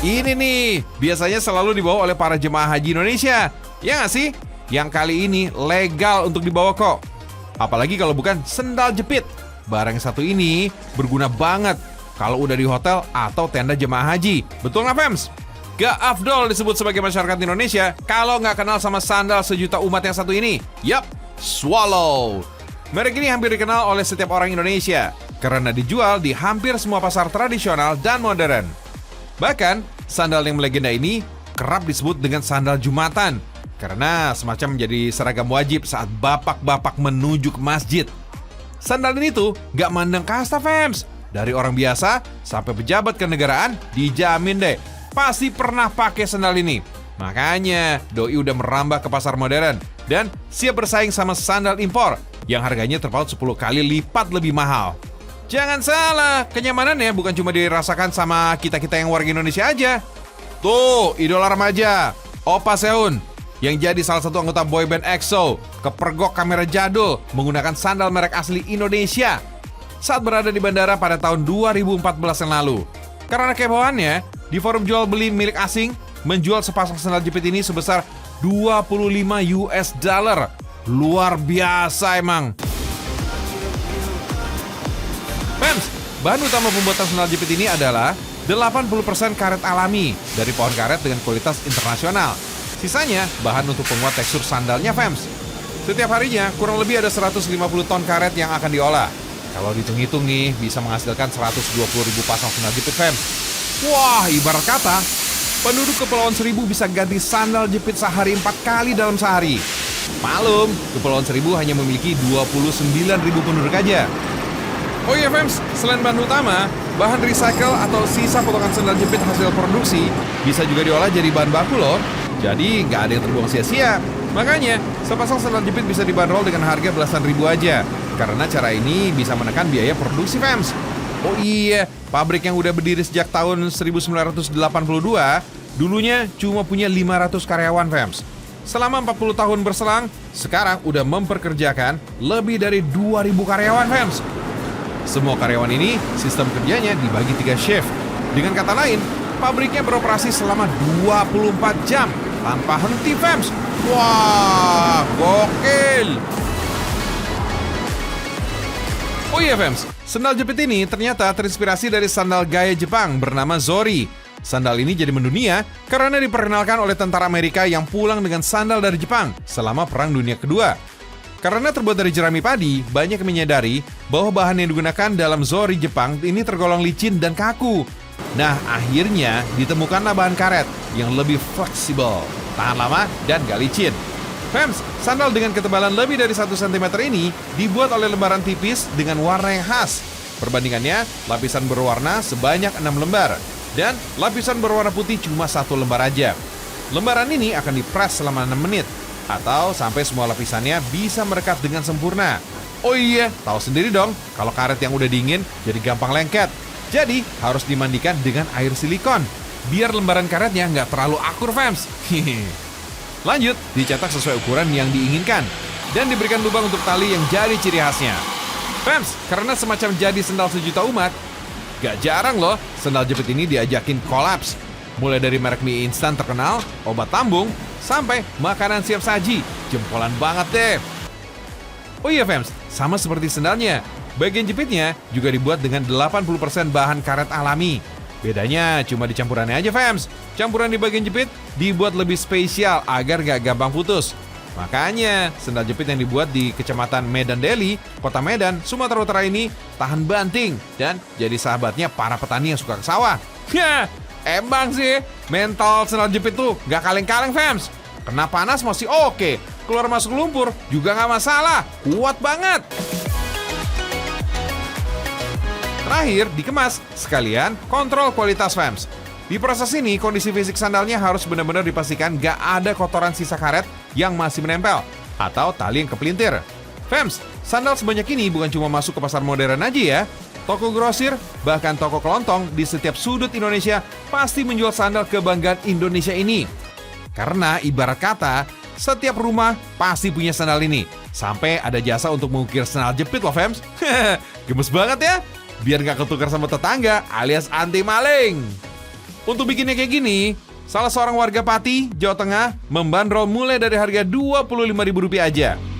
Ini nih, biasanya selalu dibawa oleh para jemaah haji Indonesia. Ya nggak sih? Yang kali ini legal untuk dibawa kok. Apalagi kalau bukan sendal jepit. Barang yang satu ini berguna banget kalau udah di hotel atau tenda jemaah haji. Betul nggak, Fems? Gak afdol disebut sebagai masyarakat Indonesia kalau nggak kenal sama sandal sejuta umat yang satu ini. Yap, Swallow. Merek ini hampir dikenal oleh setiap orang Indonesia karena dijual di hampir semua pasar tradisional dan modern. Bahkan, sandal yang melegenda ini kerap disebut dengan sandal Jumatan karena semacam menjadi seragam wajib saat bapak-bapak menuju ke masjid. Sandal ini tuh gak mandang kasta, Fems. Dari orang biasa sampai pejabat kenegaraan dijamin deh pasti pernah pakai sandal ini. Makanya doi udah merambah ke pasar modern dan siap bersaing sama sandal impor yang harganya terpaut 10 kali lipat lebih mahal. Jangan salah, kenyamanannya bukan cuma dirasakan sama kita-kita yang warga Indonesia aja. Tuh, idola remaja, Opa Sehun, yang jadi salah satu anggota boyband EXO, kepergok kamera jadul menggunakan sandal merek asli Indonesia saat berada di bandara pada tahun 2014 yang lalu. Karena kebawaannya, di forum jual beli milik asing menjual sepasang sandal jepit ini sebesar 25 US dollar. Luar biasa emang. Fems, bahan utama pembuatan sandal jepit ini adalah 80% karet alami dari pohon karet dengan kualitas internasional. Sisanya bahan untuk penguat tekstur sandalnya, Fems. Setiap harinya kurang lebih ada 150 ton karet yang akan diolah. Kalau dihitung-hitung nih bisa menghasilkan 120.000 pasang sandal jepit, Fems. Wah, ibarat kata penduduk Kepulauan Seribu bisa ganti sandal jepit sehari 4 kali dalam sehari. Maklum, Kepulauan Seribu hanya memiliki 29.000 penduduk aja. Oh iya, Fems, selain bahan utama, bahan recycle atau sisa potongan sandal jepit hasil produksi bisa juga diolah jadi bahan baku loh. Jadi nggak ada yang terbuang sia-sia. Makanya, sepasang sandal jepit bisa dibanderol dengan harga belasan ribu aja. Karena cara ini bisa menekan biaya produksi, Fems. Oh iya, pabrik yang udah berdiri sejak tahun 1982, dulunya cuma punya 500 karyawan, Fems. Selama 40 tahun berselang, sekarang udah memperkerjakan lebih dari 2.000 karyawan, Fems. Semua karyawan ini sistem kerjanya dibagi 3 shift. Dengan kata lain, pabriknya beroperasi selama 24 jam tanpa henti, Fems. Wah, gokil. Oh iya, Fems, sandal jepit ini ternyata terinspirasi dari sandal gaya Jepang bernama Zori. Sandal ini jadi mendunia karena diperkenalkan oleh tentara Amerika yang pulang dengan sandal dari Jepang selama Perang Dunia Kedua. Karena terbuat dari jerami padi, banyak yang menyadari bahwa bahan yang digunakan dalam Zori Jepang ini tergolong licin dan kaku. Nah, akhirnya ditemukanlah bahan karet yang lebih fleksibel, tahan lama, dan gak licin. Fems, sandal dengan ketebalan lebih dari 1 cm ini dibuat oleh lembaran tipis dengan warna yang khas. Perbandingannya, lapisan berwarna sebanyak 6 lembar, dan lapisan berwarna putih cuma 1 lembar aja. Lembaran ini akan dipres selama 6 menit, atau sampai semua lapisannya bisa merekat dengan sempurna. Oh iya, tahu sendiri dong, kalau karet yang udah dingin jadi gampang lengket. Jadi, harus dimandikan dengan air silikon, biar lembaran karetnya nggak terlalu akur, Fems. Lanjut, dicetak sesuai ukuran yang diinginkan, dan diberikan lubang untuk tali yang jadi ciri khasnya. Fems, karena semacam jadi sendal sejuta umat, gak jarang loh sendal jepit ini diajakin kolaps. Mulai dari merek mie instan terkenal, obat lambung, sampai makanan siap saji. Jempolan banget deh. Oh iya, Fems, sama seperti sendalnya, bagian jepitnya juga dibuat dengan 80% bahan karet alami. Bedanya cuma di campurannya aja, Fems. Campuran di bagian jepit dibuat lebih spesial agar gak gampang putus. Makanya, sendal jepit yang dibuat di Kecamatan Medan Deli, Kota Medan, Sumatera Utara ini tahan banting dan jadi sahabatnya para petani yang suka ke sawah. Yah, emang sih, mental sendal jepit tuh gak kaleng-kaleng, Fems. Kena panas masih oke, keluar masuk lumpur juga gak masalah, kuat banget. Terakhir, dikemas, sekalian kontrol kualitas, Fems. Di proses ini, kondisi fisik sandalnya harus benar-benar dipastikan gak ada kotoran sisa karet yang masih menempel atau tali yang kepelintir. Fems, sandal sebanyak ini bukan cuma masuk ke pasar modern aja ya. Toko grosir, bahkan toko kelontong di setiap sudut Indonesia pasti menjual sandal kebanggaan Indonesia ini. Karena ibarat kata, setiap rumah pasti punya sandal ini. Sampai ada jasa untuk mengukir sandal jepit loh, Fems. Gemes banget ya. Biar gak ketukar sama tetangga alias anti maling. Untuk bikinnya kayak gini, salah seorang warga Pati, Jawa Tengah, membandrol mulai dari harga Rp25.000 aja.